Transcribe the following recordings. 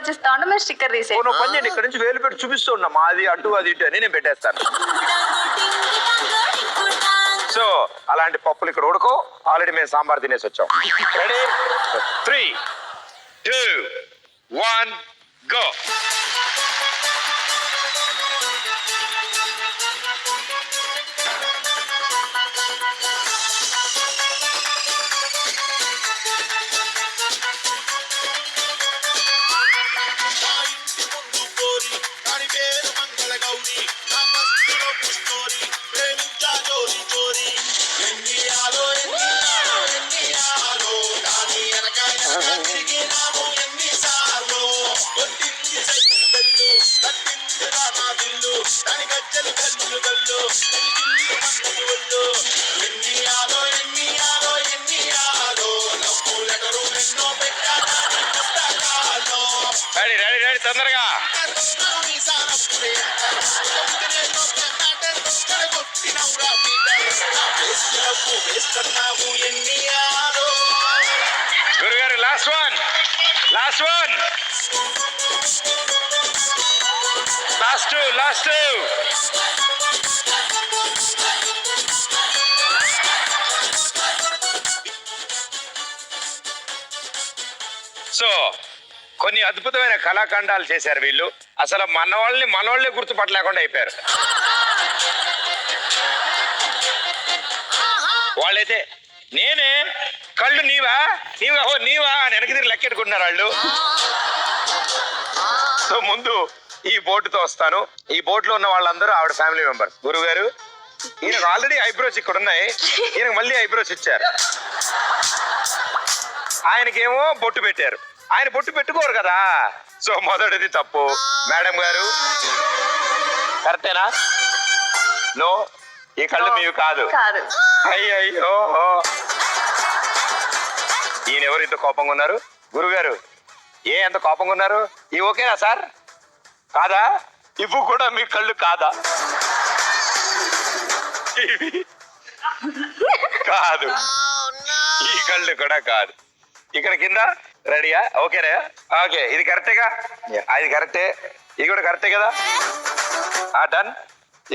తీసుకొచ్చిస్తా ఉంటే మేము స్టిక్కర్ తీసే. నువ్వు పని చేయండి, ఇక్కడ నుంచి వేలు పెట్టి చూపిస్తూ ఉన్నా మాది అటు అది ఇటు అని నేను పెట్టేస్తాను. సో అలాంటి పప్పులు ఇక్కడ ఉడకో, ఆల్రెడీ మేము సాంబార్ తినేసి వచ్చాం. Ready 3, 2, 1 go. Ready ready ready తొందరగా. గురుగారు last one, last one, last last. So కొన్ని అద్భుతమైన కళాఖండాలు చేశారు వీళ్ళు. అసలు మనవాళ్ళే గుర్తుపట్టలేకుండా అయిపోయారు. వాళ్ళైతే నేనే కళ్ళు నీవా నీవా ఓ నీవా అని వెనక్కి తిరిగి లెక్కెట్టుకుంటున్నారు వాళ్ళు. సో ముందు ఈ బోటుతో వస్తాను. ఈ బోట్లో ఉన్న వాళ్ళందరూ ఆవిడ ఫ్యామిలీ మెంబర్స్. గురువు గారు ఈయనకు ఆల్రెడీ ఐబ్రోస్ ఇక్కడ ఉన్నాయి, ఈయనకు మళ్ళీ ఐబ్రోస్ ఇచ్చారు. ఆయనకేమో బొట్టు పెట్టారు, ఆయన బొట్టు పెట్టుకోరు కదా. సో మొదటిది తప్పు. మేడం గారు కరెక్టేనా? నో, ఈ కళ్ళు మీవి కాదు. అయ్యో, ఈయన ఎవరు ఇంత కోపంగా ఉన్నారు? గురుగారు ఎంత కోపంగా ఉన్నారు? ఇవి ఓకేనా సార్? కాదా? ఇవి కూడా మీ కళ్ళు కాదా? కాదు, ఈ కళ్ళు కూడా కాదు. ఇక్కడ కింద రెడీయా? ఓకేనా? ఓకే, ఇది కరెక్టేగా? అది కరెక్టే, ఇది కూడా కరెక్టే కదా? డన్.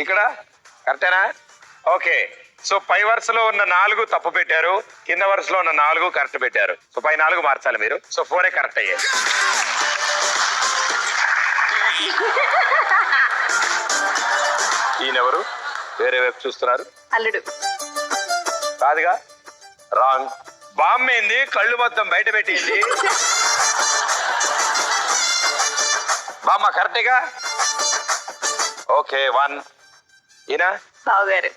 ఇక్కడ కరెక్టేనా? ఓకే. సో పై వరుసలో ఉన్న 4 తప్పు పెట్టారు, కింద వరుసలో ఉన్న 4 కరెక్ట్ పెట్టారు. సో పై 4 మార్చాలి మీరు. సో 4 కరెక్ట్ అయ్యాయి. ఈయనెవరు? వేరే వైపు చూస్తున్నారు. అల్లుడు కాదుగా, రాంగ్. బామ్మ ఏంది కళ్ళు మొత్తం బయట పెట్టింది? బామ్మ కరెక్టేగా? ఓకే 1. ఈయన బావగారు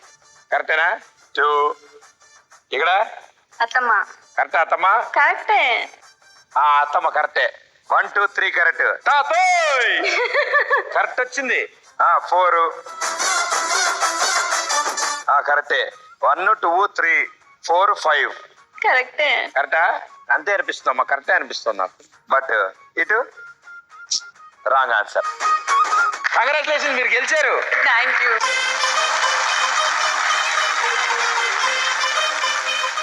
కరెక్టేనా? 2. ఇక్కడ అత్తమ్మ కరెక్టా? అత్తమ్మ కరెక్టే. అత్తమ్మ కరెక్టే. 1, 2, 3 కరెక్ట్. కరెక్ట్ వచ్చింది. 4 కరెక్టే. 1, 2, 3, 4, 5 కరెక్టే. కరెక్టా? అంతే అనిపిస్తుందమ్మా, కరెక్టే అనిపిస్తుంది నాకు. బట్ ఇటు రాంగ్ ఆన్సర్. కంగ్రాచులేషన్, మీరు గెలిచారు. Thank you.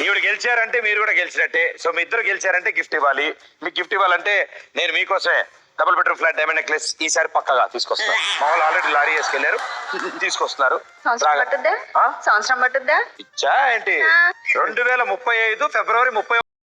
ఈవిడ గెలిచారంటే మీరు కూడా గెలిచినట్టే. సో మీ ఇద్దరు గెలిచారంటే గిఫ్ట్ ఇవ్వాలి. మీకు గిఫ్ట్ ఇవ్వాలంటే నేను మీకోసమే double bedroom flat diamond necklace ఈసారి పక్కగా తీసుకొస్తున్నాను. మా వాళ్ళు ఆల్రెడీ లారీ వేసుకెళ్లారు, తీసుకొస్తున్నారు. సంవత్సరం పట్టుద్దా? ఇచ్చా ఏంటి? 2035 ఫిబ్రవరి 30